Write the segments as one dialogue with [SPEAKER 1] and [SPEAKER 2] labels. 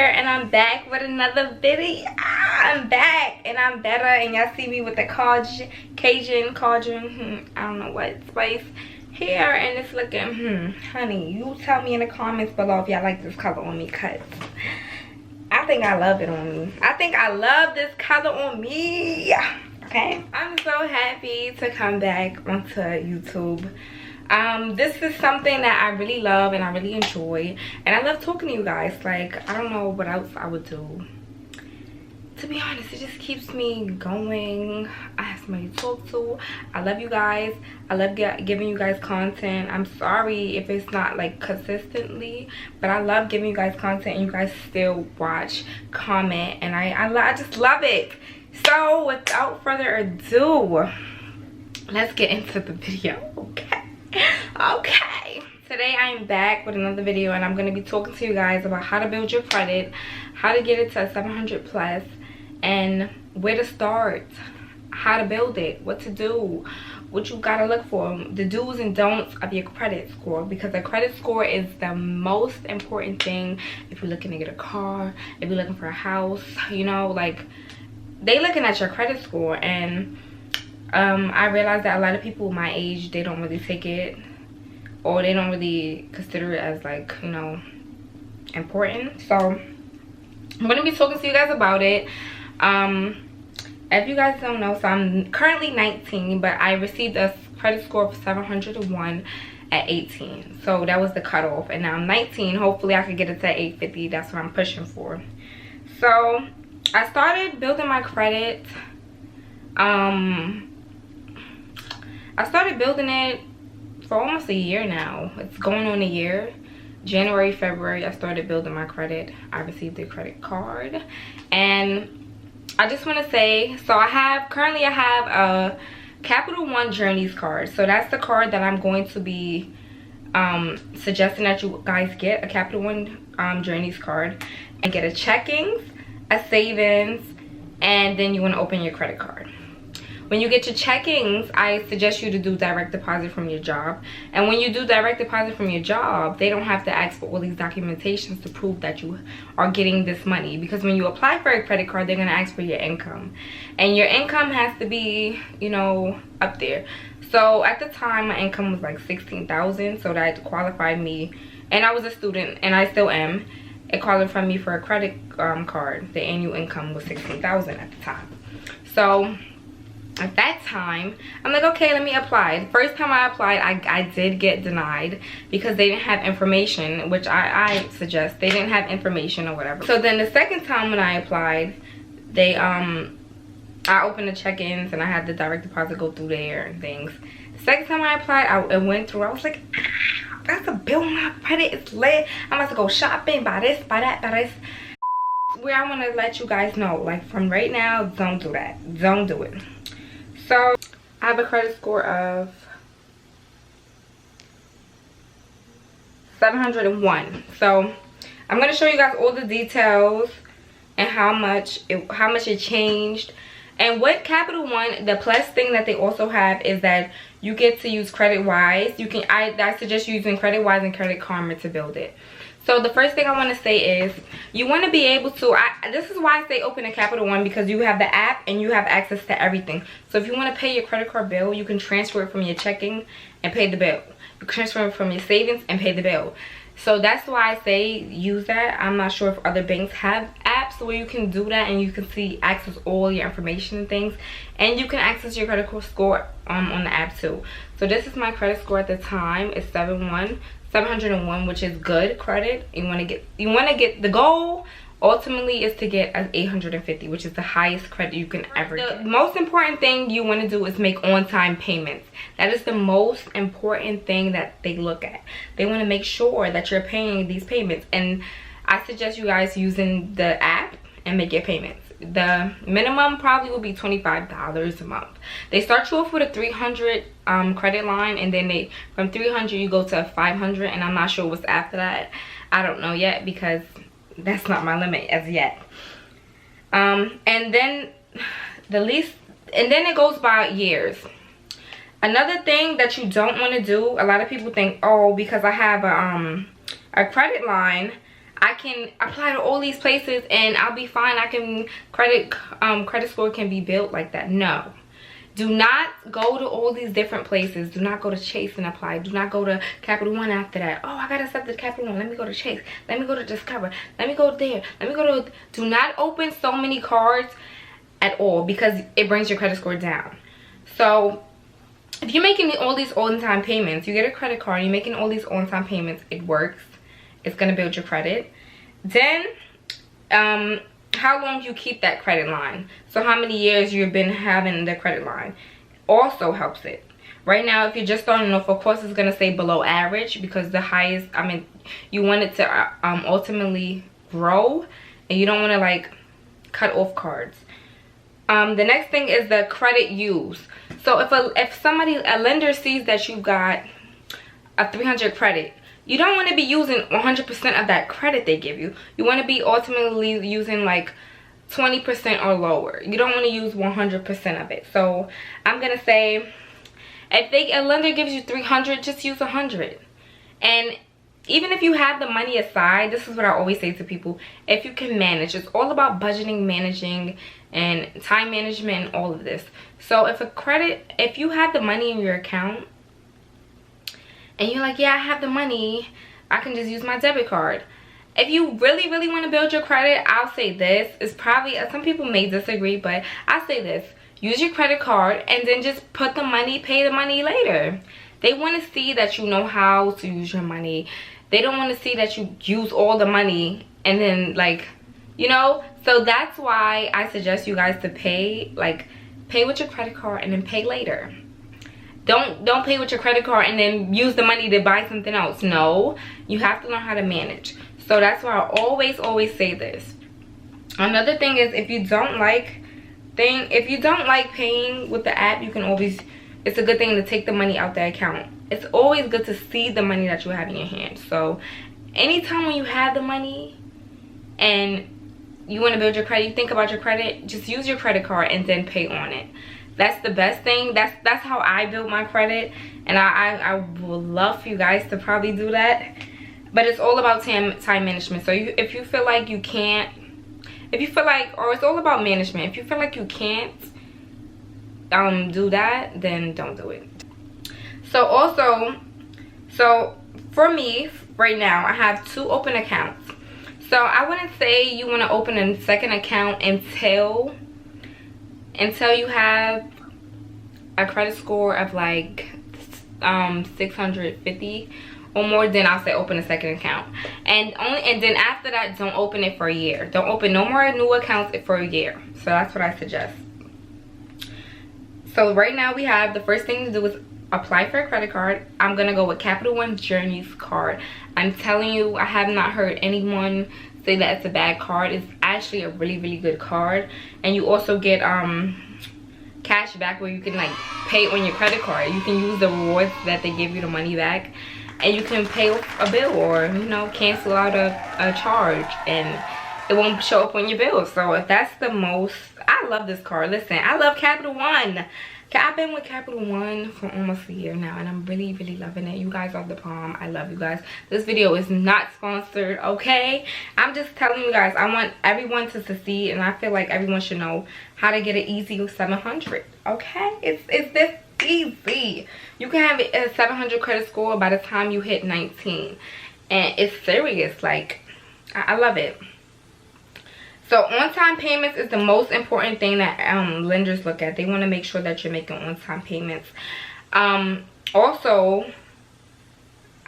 [SPEAKER 1] here, and I'm back with another video. I'm back and I'm better, and y'all see me with the Cajun, I don't know what spice here, and it's looking honey, you tell me in the comments below if y'all like this color on me, cause I think I love it on me. I think I love this color on me. Okay, I'm so happy to come back onto YouTube. This is something that I really love and I really enjoy, and I love talking to you guys. Like, I don't know what else I would do, to be honest. It just keeps me going. I have somebody to talk to. I love you guys. I love giving you guys content. I'm sorry if it's not like consistently, but I love giving you guys content and you guys still watch, comment, and I just love it. So without further ado, let's get into the video. Okay, today I am back with another video, and I'm going to be talking to you guys about how to build your credit, how to get it to 700 plus, and where to start, how to build it, what to do, what you got to look for, the do's and don'ts of your credit score, because a credit score is the most important thing. If you're looking to get a car, if you're looking for a house, you know, like, they looking at your credit score. And I realized that a lot of people my age, they don't really take it, or they don't really consider it as, like, you know, important. So I'm going to be talking to you guys about it. If you guys don't know, so I'm currently 19, but I received a credit score of 701 at 18. So that was the cutoff, and now I'm 19. Hopefully I could get it to 850. That's what I'm pushing for. So I started building my credit. I started building it for almost a year now. It's going on a year. January, February, I started building my credit. I received a credit card, and I just want to say, so currently I have a Capital One Journeys card. So that's the card that I'm going to be suggesting that you guys get, a Capital One Journeys card, and get a checkings, a savings, and then you want to open your credit card. When you get your checkings, I suggest you to do direct deposit from your job. And when you do direct deposit from your job, they don't have to ask for all these documentations to prove that you are getting this money. Because when you apply for a credit card, they're going to ask for your income. And your income has to be, you know, up there. So at the time, my income was like $16,000. So that qualified me. And I was a student, and I still am. It qualified me for a credit card. The annual income was $16,000 at the time. So at that time, I'm like, okay, let me apply. The first time I applied, I did get denied because they didn't have information, which I suggest they didn't have information or whatever. So then the second time when I applied, they I opened the check-ins and I had the direct deposit go through there and things. The second time I applied, it went through. I was like, that's a bill on my credit. It's lit. I'm about to go shopping, buy this, buy that, buy this. Where I want to let you guys know, like, from right now, don't do that. Don't do it. So I have a credit score of 701. So I'm going to show you guys all the details and how much it changed. And what Capital One, the plus thing that they also have is that you get to use CreditWise. I suggest using CreditWise and Credit Karma to build it. So the first thing I want to say is you want to be able to, this is why I say open a Capital One, because you have the app and you have access to everything. So if you want to pay your credit card bill, you can transfer it from your checking and pay the bill. You can transfer it from your savings and pay the bill. So that's why I say use that. I'm not sure if other banks have apps where you can do that and you can access all your information and things. And you can access your credit score on the app too. So this is my credit score at the time. It's 701, which is good credit. You want to get the goal ultimately is to get an 850, which is the highest credit you can ever get. The most important thing you want to do is make on-time payments. That is the most important thing that they look at. They want to make sure that you're paying these payments, and I suggest you guys using the app and make your payments. The minimum probably will be $25 a month. They start you off with a 300 credit line, and then from 300 you go to 500, and I'm not sure what's after that. I don't know yet because that's not my limit as yet. And then it goes by years. Another thing that you don't want to do, a lot of people think, oh, because I have a credit line, I can apply to all these places and I'll be fine. I can credit score can be built like that. No. Do not go to all these different places. Do not go to Chase and apply. Do not go to Capital One after that. Oh, I gotta set the Capital One. Let me go to Chase. Let me go to Discover. Let me go there. Let me go to... Do not open so many cards at all because it brings your credit score down. So if you're making all these on-time payments, you get a credit card, you're making all these on-time payments, it works. It's gonna build your credit. Then how long you keep that credit line, so how many years you've been having the credit line, also helps it. Right now, if you're just starting off, of course it's gonna say below average because the highest, I mean, you want it to ultimately grow, and you don't want to like cut off cards. The next thing is the credit use. So if a lender sees that you got a 300 credit, you don't want to be using 100% of that credit they give you. You want to be ultimately using like 20% or lower. You don't want to use 100% of it. So I'm going to say if a lender gives you 300, just use 100. And even if you have the money aside, this is what I always say to people, if you can manage, it's all about budgeting, managing, and time management, and all of this. So if you have the money in your account, and you're like, yeah, I have the money, I can just use my debit card. If you really, really want to build your credit, I'll say this. It's probably, some people may disagree, but I say this. Use your credit card and then just put the money, pay the money later. They want to see that you know how to use your money. They don't want to see that you use all the money and then like, you know. So that's why I suggest you guys to pay with your credit card and then pay later. Don't pay with your credit card and then use the money to buy something else. No, you have to learn how to manage. So that's why I always say this. Another thing is, if you don't like paying with the app, you can always, it's a good thing to take the money out the account. It's always good to see the money that you have in your hand. So anytime when you have the money and you want to build your credit, you think about your credit, just use your credit card and then pay on it. That's the best thing. That's how I build my credit, and I would love for you guys to probably do that. But it's all about time management. So if you feel like you can't, or it's all about management. If you feel like you can't do that, then don't do it. So for me right now, I have 2 open accounts. So I wouldn't say you want to open a second account until you have a credit score of like 650 or more. Then I'll say open a second account, and then after that, don't open it for a year. Don't open no more new accounts for a year. So that's what I suggest. So right now we have, the first thing to do is apply for a credit card. I'm gonna go with Capital One Journeys card. I'm telling you, I have not heard anyone say that it's a bad card. It's actually a really, really good card. And you also get cash back, where you can like pay on your credit card. You can use the rewards that they give you, the money back, and you can pay a bill, or you know, cancel out a charge, and it won't show up on your bill. So if that's the most, I love this card. Listen, I love Capital One. I've been with Capital One for almost a year now, and I'm really, really loving it. You guys are the bomb. I love you guys. This video is not sponsored, okay? I'm just telling you guys, I want everyone to succeed, and I feel like everyone should know how to get an easy 700, okay? It's this easy. You can have a 700 credit score by the time you hit 19, and it's serious. Like, I love it. So on-time payments is the most important thing that lenders look at. They want to make sure that you're making on-time payments. Also,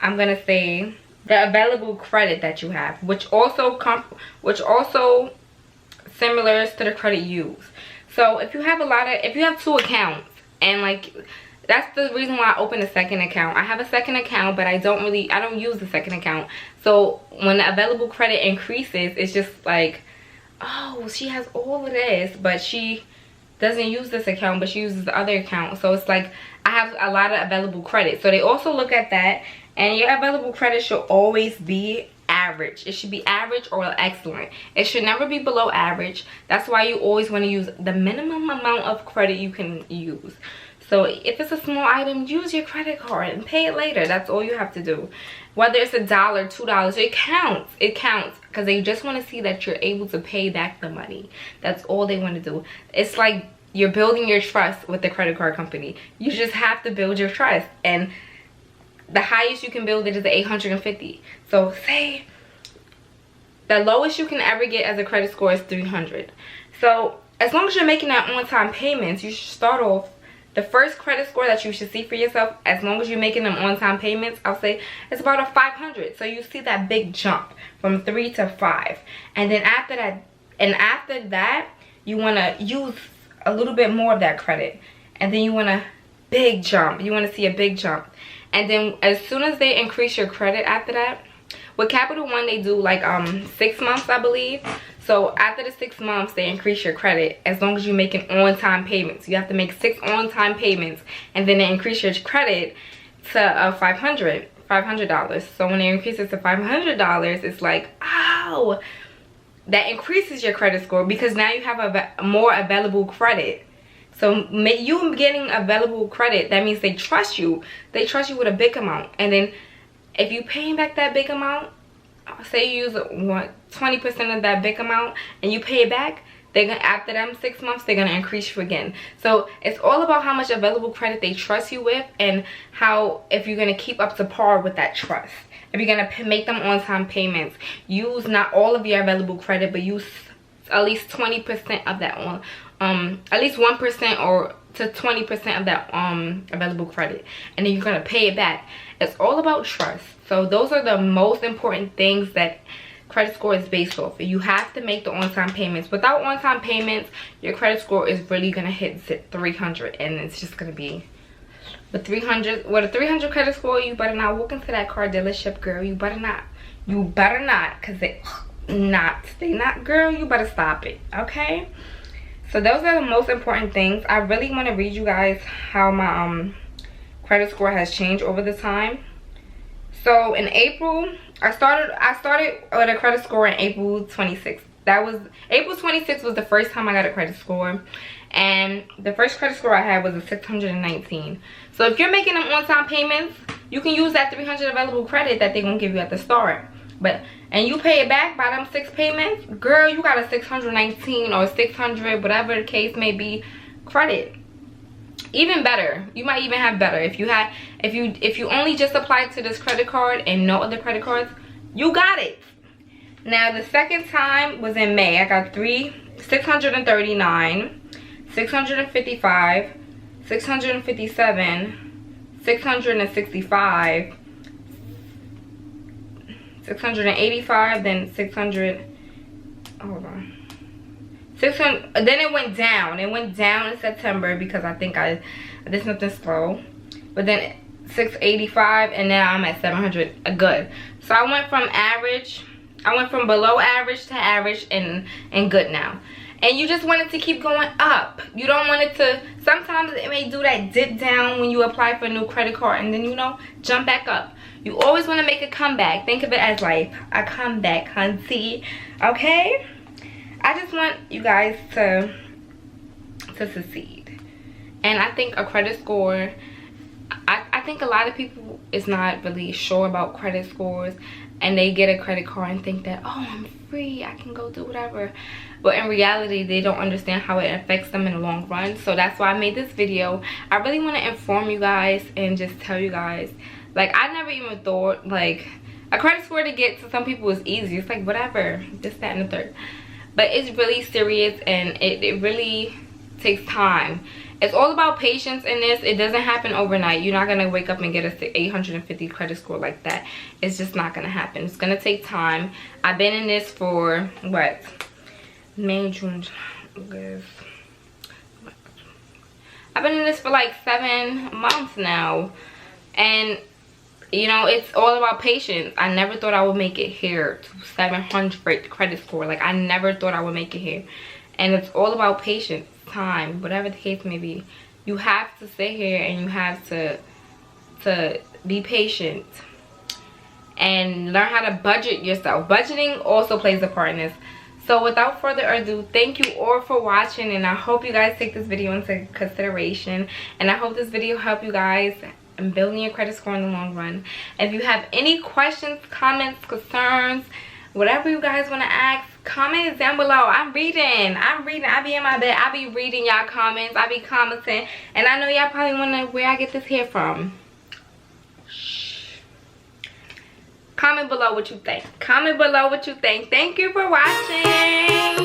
[SPEAKER 1] I'm gonna say the available credit that you have, which also similar to the credit use. So if you have 2 accounts, and like, that's the reason why I opened a second account. I have a second account, but I don't use the second account. So when the available credit increases, it's just like, oh, she has all of this, but she doesn't use this account, but she uses the other account. So it's like, I have a lot of available credit. So they also look at that, and your available credit should always be average. It should be average or excellent. It should never be below average. That's why you always want to use the minimum amount of credit you can use. So if it's a small item, use your credit card and pay it later. That's all you have to do. Whether it's $1, $2, it counts. It counts because they just want to see that you're able to pay back the money. That's all they want to do. It's like you're building your trust with the credit card company. You just have to build your trust, and the highest you can build it is 850. So say the lowest you can ever get as a credit score is 300. So as long as you're making that on-time payments, you should start off. The first credit score that you should see for yourself, as long as you're making them on-time payments, I'll say it's about a 500. So you see that big jump from 3 to 5. And then after that, you want to use a little bit more of that credit. And then you want a big jump. You want to see a big jump. And then as soon as they increase your credit after that, with Capital One, they do like 6 months, I believe. So after the 6 months, they increase your credit as long as you're making on-time payments. You have to make 6 on-time payments, and then they increase your credit to $500. So when they increase it to $500, it's like, oh, that increases your credit score because now you have a more available credit. So you getting available credit, that means they trust you. They trust you with a big amount, and then if you paying back that big amount, say you use 20% of that big amount and you pay it back, they're gonna, after them 6 months, they're gonna increase you again. So it's all about how much available credit they trust you with, and how, if you're gonna keep up to par with that trust. If you're gonna make them on-time payments, use not all of your available credit, but use at least 20% of that at least 1% or to 20% of that available credit, and then you're gonna pay it back. It's all about trust. So those are the most important things that credit score is based off. You have to make the on-time payments. Without on-time payments, your credit score is really gonna hit 300, and it's just gonna be with a 300 credit score. You better not walk into that car dealership, girl. You better not, because they not, girl. You better stop it, okay? So those are the most important things. I really want to read you guys how my credit score has changed over the time. So in April, I started with a credit score in April 26th. That was April 26th was the first time I got a credit score, and the first credit score I had was a 619. So if you're making them on-time payments, you can use that 300 available credit that they're gonna give you at the start. And you pay it back by them 6 payments, girl, you got a 619 or 600, whatever the case may be, credit. Even better, you might even have better if you only just applied to this credit card and no other credit cards, you got it. Now the second time was in May. I got 639, 655, 657, 665, 685, then 600, hold on, 600, then it went down in September because I think I did something slow, but then 685, and now I'm at 700. Good. So I went from below average to average and good now. And you just want it to keep going up. You don't want it to, sometimes it may do that dip down when you apply for a new credit card, and then, you know, jump back up. You always want to make a comeback. Think of it as like a comeback, hunty. Okay? I just want you guys to succeed. And I think a credit score, I think a lot of people is not really sure about credit scores, and they get a credit card and think that, oh, I'm free, I can go do whatever. But in reality, they don't understand how it affects them in the long run. So that's why I made this video. I really want to inform you guys and just tell you guys, like, I never even thought like a credit score to get to some people is easy. It's like whatever, this, that, and the third. But it's really serious, and it really takes time. It's all about patience in this. It doesn't happen overnight. You're not gonna wake up and get a 850 credit score like that. It's just not gonna happen. It's gonna take time. I've been in this for what, May, June, August. I've been in this for like 7 months now, and you know, it's all about patience. I never thought I would make it here to 700 credit score. Like, I never thought I would make it here. And it's all about patience, time, whatever the case may be. You have to sit here and you have to be patient and learn how to budget yourself. Budgeting also plays a part in this. So without further ado, thank you all for watching, and I hope you guys take this video into consideration, and I hope this video helped you guys in building your credit score in the long run. If you have any questions, comments, concerns, whatever you guys want to ask, comment it down below. I'm reading. I be in my bed, I be reading y'all comments, I be commenting, and I know y'all probably wondering where I get this hair from. Comment below what you think. Comment below what you think. Thank you for watching.